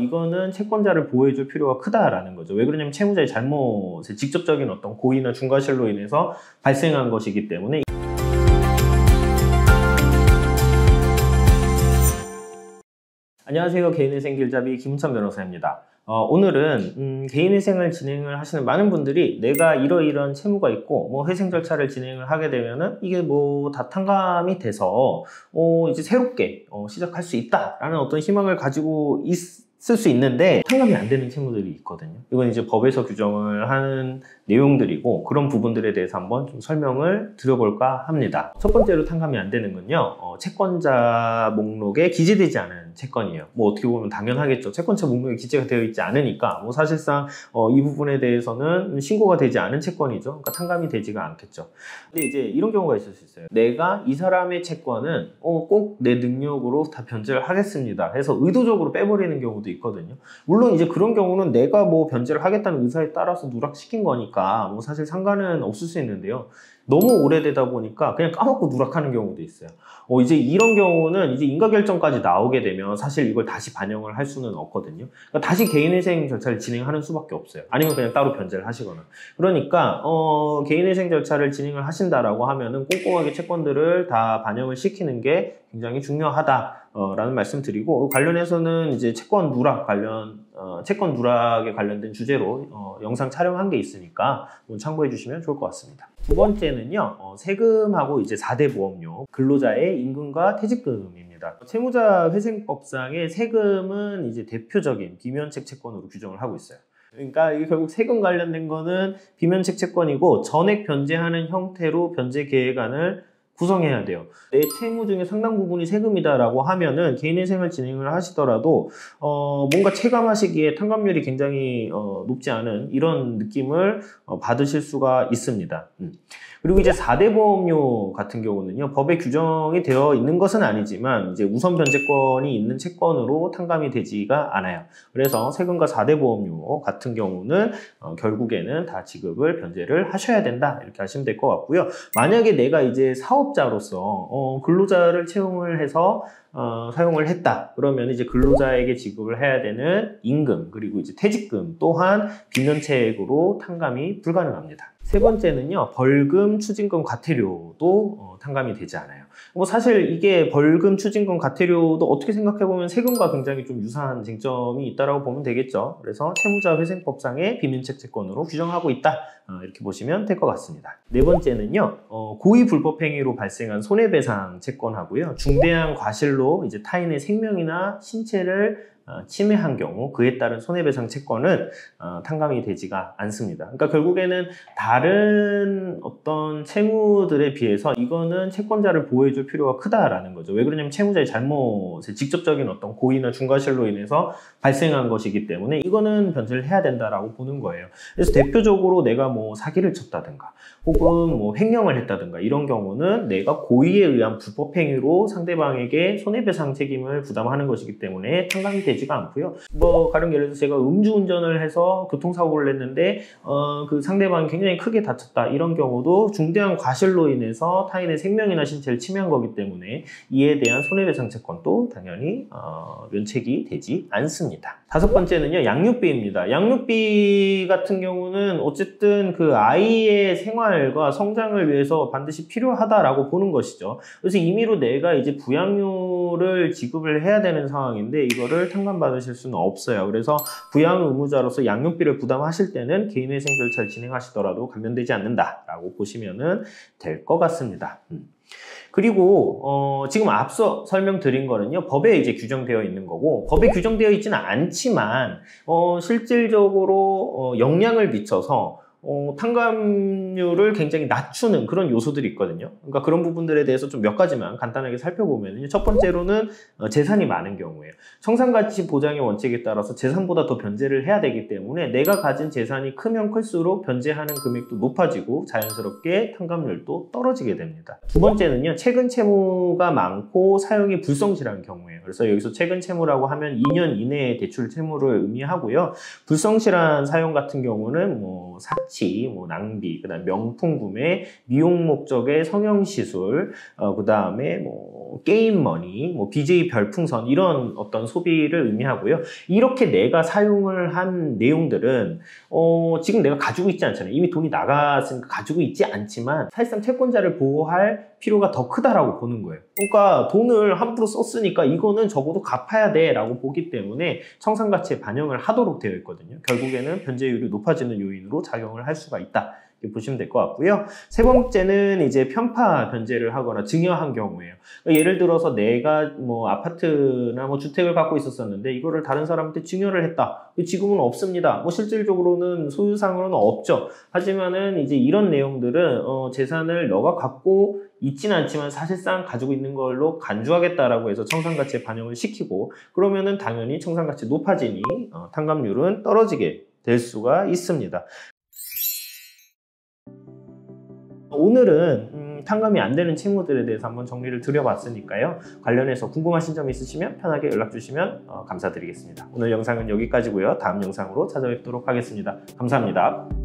이거는 채권자를 보호해줄 필요가 크다라는 거죠. 왜 그러냐면 채무자의 잘못의 직접적인 어떤 고의나 중과실로 인해서 발생한 것이기 때문에. 안녕하세요. 개인회생 길잡이 김은천 변호사입니다. 오늘은 개인회생을 진행을 하시는 많은 분들이 내가 이러이러한 채무가 있고 뭐 회생 절차를 진행을 하게 되면은 이게 뭐 다 탕감이 돼서 이제 새롭게 시작할 수 있다라는 어떤 희망을 가지고 쓸 수 있는데 탕감이 안 되는 채무들이 있거든요. 이건 이제 법에서 규정을 하는 내용들이고 그런 부분들에 대해서 한번 좀 설명을 드려볼까 합니다. 첫 번째로 탕감이 안 되는 건요, 채권자 목록에 기재되지 않은 채권이에요. 뭐 어떻게 보면 당연하겠죠. 채권자 목록에 기재가 되어 있지 않으니까 뭐 사실상 이 부분에 대해서는 신고가 되지 않은 채권이죠. 그러니까 탕감이 되지가 않겠죠. 근데 이제 이런 경우가 있을 수 있어요. 내가 이 사람의 채권은 꼭 내 능력으로 다 변제를 하겠습니다 해서 의도적으로 빼버리는 경우도 있거든요. 물론 이제 그런 경우는 내가 뭐 변제를 하겠다는 의사에 따라서 누락시킨 거니까 뭐 사실 상관은 없을 수 있는데요. 너무 오래되다 보니까 그냥 까먹고 누락하는 경우도 있어요. 이제 이런 경우는 이제 인가결정까지 나오게 되면 사실 이걸 다시 반영을 할 수는 없거든요. 그러니까 다시 개인회생 절차를 진행하는 수밖에 없어요. 아니면 그냥 따로 변제를 하시거나. 그러니까 개인회생 절차를 진행을 하신다라고 하면은 꼼꼼하게 채권들을 다 반영을 시키는 게 굉장히 중요하다라는 말씀 드리고, 관련해서는 이제 채권 누락에 관련된 주제로 영상 촬영한 게 있으니까 참고해 주시면 좋을 것 같습니다. 두 번째는요, 세금하고 이제 4대 보험료, 근로자의 임금과 퇴직금입니다. 채무자 회생법상의 세금은 이제 대표적인 비면책 채권으로 규정을 하고 있어요. 그러니까 이게 결국 세금 관련된 거는 비면책 채권이고 전액 변제하는 형태로 변제 계획안을 구성해야 돼요. 내 채무 중에 상당 부분이 세금이다라고 하면은 개인회생을 진행을 하시더라도 뭔가 체감하시기에 탕감률이 굉장히 높지 않은 이런 느낌을 받으실 수가 있습니다. 그리고 이제 4대 보험료 같은 경우는요, 법에 규정이 되어 있는 것은 아니지만 이제 우선 변제권이 있는 채권으로 탕감이 되지가 않아요. 그래서 세금과 4대 보험료 같은 경우는 결국에는 다 지급을 변제를 하셔야 된다, 이렇게 하시면 될 것 같고요. 만약에 내가 이제 사업자로서 근로자를 채용을 해서 사용을 했다 그러면 이제 근로자에게 지급을 해야 되는 임금 그리고 이제 퇴직금 또한 비면책으로 탕감이 불가능합니다. 세 번째는요, 벌금, 추징금, 과태료도 탕감이 되지 않아요. 뭐 사실 이게 벌금, 추징금, 과태료도 어떻게 생각해보면 세금과 굉장히 좀 유사한 쟁점이 있다라고 보면 되겠죠. 그래서 채무자 회생법상의 비면책 채권으로 규정하고 있다, 이렇게 보시면 될 것 같습니다. 네 번째는요, 고의 불법 행위로 발생한 손해배상 채권하고요, 중대한 과실로 이제 타인의 생명이나 신체를 침해한 경우 그에 따른 손해배상 채권은 탕감이 되지가 않습니다. 그러니까 결국에는 다른 어떤 채무들에 비해서 이거는 채권자를 보호해줄 필요가 크다라는 거죠. 왜 그러냐면 채무자의 잘못의 직접적인 어떤 고의나 중과실로 인해서 발생한 것이기 때문에 이거는 변제를 해야 된다라고 보는 거예요. 그래서 대표적으로 내가 뭐 사기를 쳤다든가 혹은 뭐 횡령을 했다든가 이런 경우는 내가 고의에 의한 불법 행위로 상대방에게 손해배상 책임을 부담하는 것이기 때문에 탕감이 되지가 않고요. 뭐 가령 예를 들어서 제가 음주운전을 해서 교통사고를 냈는데 그 상대방이 굉장히 크게 다쳤다, 이런 경우도 중대한 과실로 인해서 타인의 생명이나 신체를 침해한 거기 때문에 이에 대한 손해배상 채권도 당연히 면책이 되지 않습니다. 다섯 번째는요, 양육비입니다. 양육비 같은 경우는 어쨌든 그 아이의 생활과 성장을 위해서 반드시 필요하다라고 보는 것이죠. 그래서 임의로 내가 이제 부양료를 지급을 해야 되는 상황인데 이거를 탕감받으실 수는 없어요. 그래서 부양 의무자로서 양육비를 부담하실 때는 개인회생 절차를 진행하시더라도 감면되지 않는다라고 보시면 될 것 같습니다. 그리고 지금 앞서 설명드린 거는요, 법에 이제 규정되어 있는 거고, 법에 규정되어 있지는 않지만 실질적으로 영향을 미쳐서 탕감률을 굉장히 낮추는 그런 요소들이 있거든요. 그러니까 그런 부분들에 대해서 좀 몇 가지만 간단하게 살펴보면요, 첫 번째로는 재산이 많은 경우에요. 청산가치 보장의 원칙에 따라서 재산보다 더 변제를 해야 되기 때문에 내가 가진 재산이 크면 클수록 변제하는 금액도 높아지고 자연스럽게 탕감률도 떨어지게 됩니다. 두 번째는요, 최근 채무가 많고 사용이 불성실한 경우에요. 그래서 여기서 최근 채무라고 하면 2년 이내의 대출 채무를 의미하고요. 불성실한 사용 같은 경우는 뭐 삭취, 뭐 낭비, 그다음 명품 구매, 미용 목적의 성형 시술, 그다음에 뭐 게임 머니, BJ 별풍선 이런 어떤 소비를 의미하고요. 이렇게 내가 사용을 한 내용들은 지금 내가 가지고 있지 않잖아요. 이미 돈이 나갔으니까 가지고 있지 않지만 사실상 채권자를 보호할 필요가 더 크다라고 보는 거예요. 그러니까 돈을 함부로 썼으니까 이거는 적어도 갚아야 돼 라고 보기 때문에 청산가치에 반영을 하도록 되어 있거든요. 결국에는 변제율이 높아지는 요인으로 작용을 할 수가 있다. 이렇게 보시면 될 것 같고요. 세 번째는 이제 편파 변제를 하거나 증여한 경우예요. 그러니까 예를 들어서 내가 아파트나 주택을 갖고 있었었는데 이거를 다른 사람한테 증여를 했다. 지금은 없습니다. 실질적으로는 소유상으로는 없죠. 하지만은 이제 이런 내용들은 재산을 너가 갖고 있지는 않지만 사실상 가지고 있는 걸로 간주하겠다라고 해서 청산가치에 반영을 시키고 그러면은 당연히 청산가치 높아지니 탕감률은 떨어지게 될 수가 있습니다. 오늘은 탕감이 안 되는 채무들에 대해서 한번 정리를 드려봤으니까요. 관련해서 궁금하신 점 있으시면 편하게 연락 주시면 감사드리겠습니다. 오늘 영상은 여기까지고요. 다음 영상으로 찾아뵙도록 하겠습니다. 감사합니다.